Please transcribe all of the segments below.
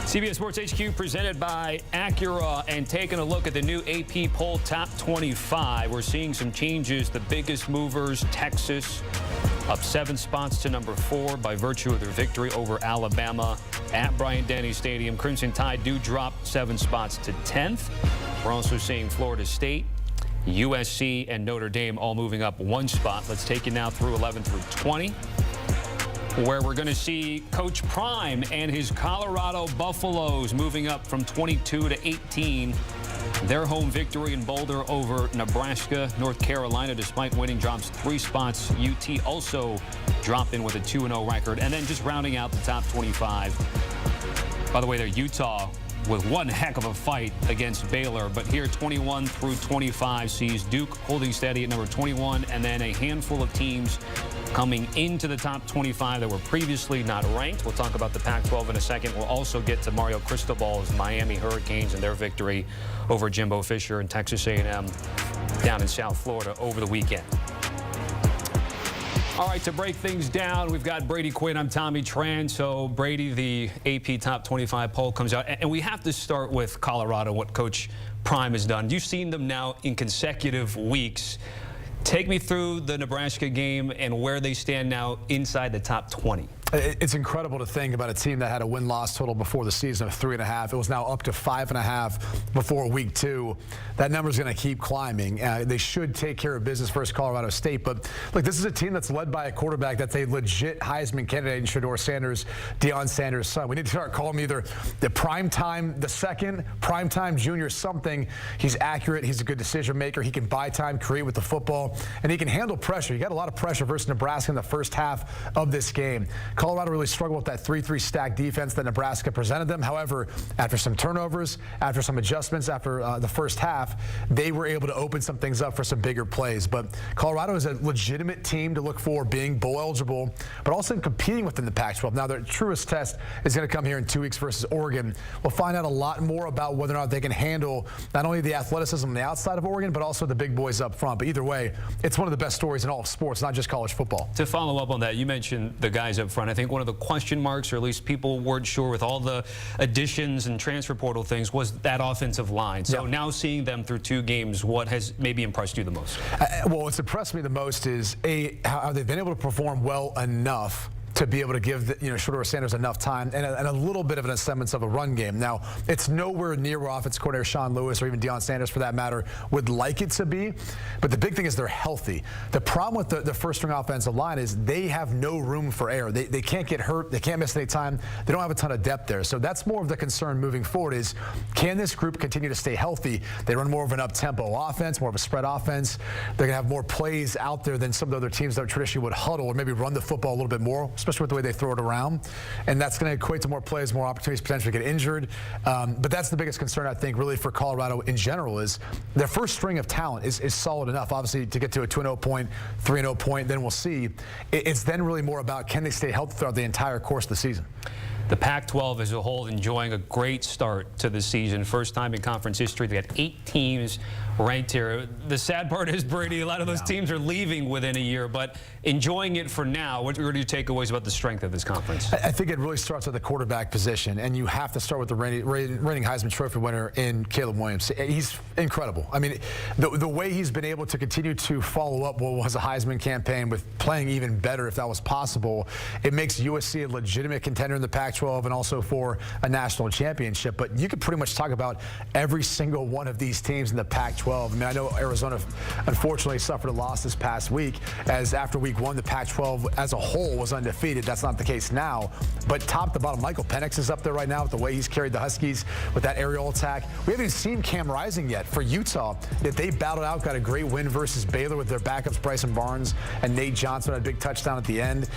CBS Sports HQ presented by Acura, and taking a look at the new AP poll top 25. We're seeing some changes. The biggest movers, Texas, up 7 spots to number 4 by virtue of their victory over Alabama at Bryant-Denny Stadium. Crimson Tide do drop 7 spots to 10th. We're also seeing Florida State, USC, and Notre Dame all moving up 1 spot. Let's take you now through 11 through 20. Where we're going to see Coach Prime and his Colorado Buffaloes moving up from 22 to 18. Their home victory in Boulder over Nebraska. North Carolina, despite winning, drops 3 spots. UT also dropping with a 2-0 record. And then just rounding out the top 25. By the way, they're Utah with one heck of a fight against Baylor. But here, 21 through 25 sees Duke holding steady at number 21, and then a handful of teams coming into the top 25 that were previously not ranked. We'll talk about the Pac-12 in a second. We'll also get to Mario Cristobal's Miami Hurricanes and their victory over Jimbo Fisher and Texas A&M down in South Florida over the weekend. All right, to break things down, we've got Brady Quinn. I'm Tommy Tran. So, Brady, the AP Top 25 poll comes out, and we have to start with Colorado, what Coach Prime has done. You've seen them now in consecutive weeks. Take me through the Nebraska game and where they stand now inside the top 20. It's incredible to think about a team that had a win-loss total before the season of 3.5. It was now up to 5.5 before week 2. That number is going to keep climbing. They should take care of business versus Colorado State. But look, this is a team that's led by a quarterback that's a legit Heisman candidate in Shedeur Sanders, Deion Sanders' son. We need to start calling him either the primetime, the second, primetime junior something. He's accurate. He's a good decision maker. He can buy time, create with the football, and he can handle pressure. You got a lot of pressure versus Nebraska in the first half of this game. Colorado really struggled with that 3-3 stack defense that Nebraska presented them. However, after some turnovers, after some adjustments, after the first half, they were able to open some things up for some bigger plays. But Colorado is a legitimate team to look for, being bowl eligible, but also competing within the Pac-12. Now, their truest test is going to come here in 2 weeks versus Oregon. We'll find out a lot more about whether or not they can handle not only the athleticism on the outside of Oregon, but also the big boys up front. But either way, it's one of the best stories in all of sports, not just college football. To follow up on that, you mentioned the guys up front. I think one of the question marks, or at least people weren't sure with all the additions and transfer portal things, was that offensive line. So now seeing them through 2 games, what has maybe impressed you the most? Well, what's impressed me the most is how they've been able to perform well enough to be able to give Shedeur Sanders enough time and a little bit of an semblance of a run game. Now, it's nowhere near where offensive coordinator Sean Lewis or even Deion Sanders, for that matter, would like it to be. But the big thing is they're healthy. The problem with the first-string offensive line is they have no room for error. They can't get hurt. They can't miss any time. They don't have a ton of depth there. So that's more of the concern moving forward is, can this group continue to stay healthy? They run more of an up-tempo offense, more of a spread offense. They're going to have more plays out there than some of the other teams that traditionally would huddle or maybe run the football a little bit more, especially with the way they throw it around. And that's going to equate to more plays, more opportunities to potentially get injured. But that's the biggest concern, I think, really for Colorado in general, is their first string of talent is solid enough, obviously, to get to a 2-0 point, 3-0 point. Then we'll see. It's then really more about, can they stay healthy throughout the entire course of the season? The Pac-12 as a whole enjoying a great start to the season. First time in conference history. They got 8 teams ranked here. The sad part is, Brady, a lot of those teams are leaving within a year, but enjoying it for now. What are your takeaways about the strength of this conference? I think it really starts at the quarterback position, and you have to start with the reigning Heisman Trophy winner in Caleb Williams. He's incredible. I mean, the way he's been able to continue to follow up what was a Heisman campaign with playing even better, if that was possible, it makes USC a legitimate contender in the Pac-12 and also for a national championship. But you could pretty much talk about every single one of these teams in the Pac-12. I mean, I know Arizona unfortunately suffered a loss this past week, as after week 1, the Pac-12 as a whole was undefeated. That's not the case now. But top to bottom, Michael Penix is up there right now with the way he's carried the Huskies with that aerial attack. We haven't even seen Cam Rising yet for Utah. That they battled out, got a great win versus Baylor with their backups, Bryson Barnes and Nate Johnson, had a big touchdown at the end.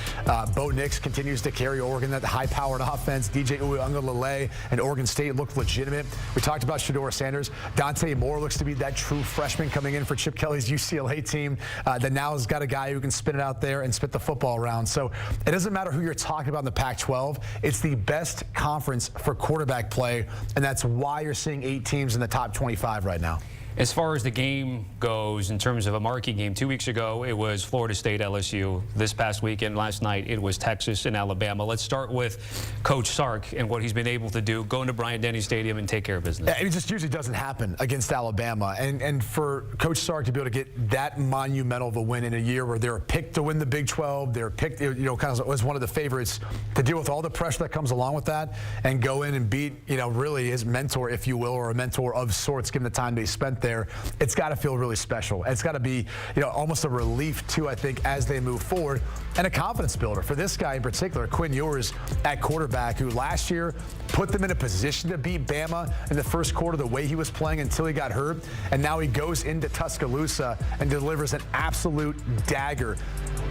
Bo Nix continues to carry Oregon, that high-powered offense. DJ Uiagalelei and Oregon State looked legitimate. We talked about Shedeur Sanders. Dante Moore looks to be that true freshman coming in for Chip Kelly's UCLA team that now has got a guy who can spin it out there and spit the football around. So it doesn't matter who you're talking about in the Pac-12. It's the best conference for quarterback play, and that's why you're seeing 8 teams in the top 25 right now. As far as the game goes, in terms of a marquee game, 2 weeks ago it was Florida State LSU. This past weekend, last night, it was Texas and Alabama. Let's start with Coach Sark and what he's been able to do, go into Bryant-Denny Stadium and take care of business. It just usually doesn't happen against Alabama. And for Coach Sark to be able to get that monumental of a win in a year where they're picked to win the Big 12, they're picked, kind of was one of the favorites to deal with all the pressure that comes along with that and go in and beat, really his mentor, if you will, or a mentor of sorts, given the time they spent there. It's got to feel really special. It's got to be, almost a relief too, I think, as they move forward, and a confidence builder for this guy in particular, Quinn Ewers at quarterback, who last year put them in a position to beat Bama in the first quarter the way he was playing until he got hurt, and now he goes into Tuscaloosa and delivers an absolute dagger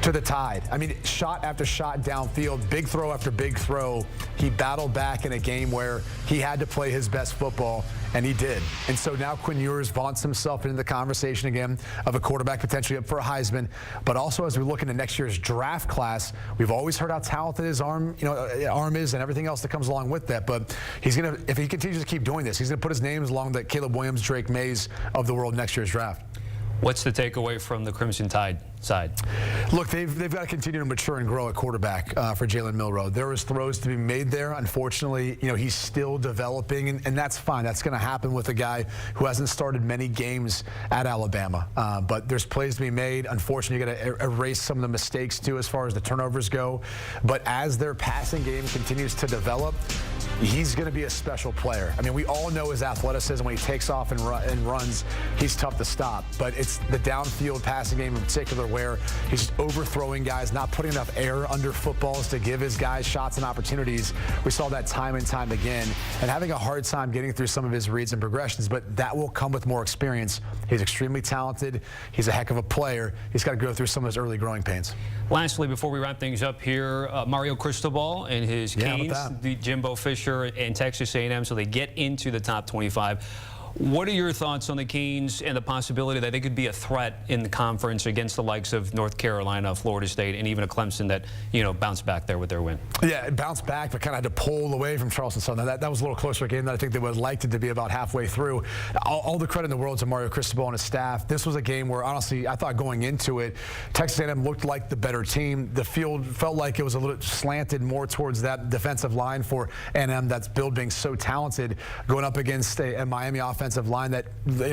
to the Tide. I mean, shot after shot downfield, big throw after big throw. He battled back in a game where he had to play his best football, and he did. And so now Quinn Ewers vaunts himself into the conversation again of a quarterback potentially up for a Heisman. But also, as we look into next year's draft class, we've always heard how talented his arm is and everything else that comes along with that. But he's going to, if he continues to keep doing this, he's going to put his names along the Caleb Williams, Drake Mays of the world next year's draft. What's the takeaway from the Crimson Tide side? Look, they've got to continue to mature and grow at quarterback for Jalen Milroe. There is throws to be made there. Unfortunately, he's still developing, and that's fine. That's going to happen with a guy who hasn't started many games at Alabama. But there's plays to be made. Unfortunately, you got to erase some of the mistakes too as far as the turnovers go. But as their passing game continues to develop, he's going to be a special player. I mean, we all know his athleticism. When he takes off and runs, he's tough to stop. But it's the downfield passing game in particular where he's just overthrowing guys, not putting enough air under footballs to give his guys shots and opportunities. We saw that time and time again, and having a hard time getting through some of his reads and progressions, but that will come with more experience. He's extremely talented. He's a heck of a player. He's got to go through some of his early growing pains. Lastly, before we wrap things up here, Mario Cristobal and his Canes, the Jimbo Fisher and Texas A&M, so they get into the top 25. What are your thoughts on the Canes and the possibility that they could be a threat in the conference against the likes of North Carolina, Florida State, and even a Clemson that, bounced back there with their win? Yeah, it bounced back, but kind of had to pull away from Charleston Southern. That was a little closer game than I think they would have liked it to be about halfway through. All the credit in the world to Mario Cristobal and his staff. This was a game where, honestly, I thought going into it, Texas A&M looked like the better team. The field felt like it was a little slanted more towards that defensive line for A&M that's billed being so talented, going up against a Miami offensive line that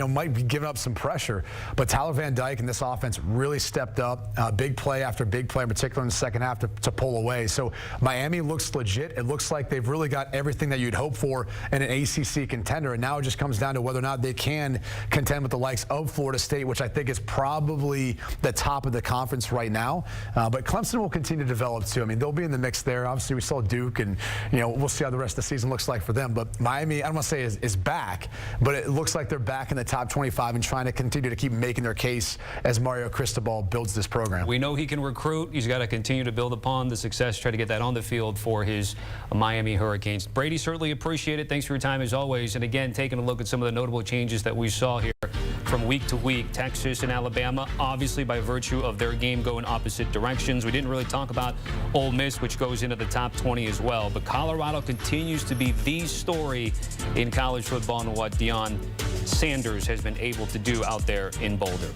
might be giving up some pressure. But Tyler Van Dyke and this offense really stepped up, big play after big play, in particular in the second half to pull away. So Miami looks legit. It looks like they've really got everything that you'd hope for in an ACC contender, and now it just comes down to whether or not they can contend with the likes of Florida State, which I think is probably the top of the conference right now. But Clemson will continue to develop too. I mean, they'll be in the mix there. Obviously, we saw Duke, and we'll see how the rest of the season looks like for them. But Miami, I don't want to say is back, but it looks like they're back in the top 25 and trying to continue to keep making their case as Mario Cristobal builds this program. We know he can recruit. He's got to continue to build upon the success, try to get that on the field for his Miami Hurricanes. Brady, certainly appreciate it. Thanks for your time as always. And again, taking a look at some of the notable changes that we saw here from week to week. Texas and Alabama, obviously by virtue of their game going opposite directions. We didn't really talk about Ole Miss, which goes into the top 20 as well. But Colorado continues to be the story in college football and what Deion Sanders has been able to do out there in Boulder.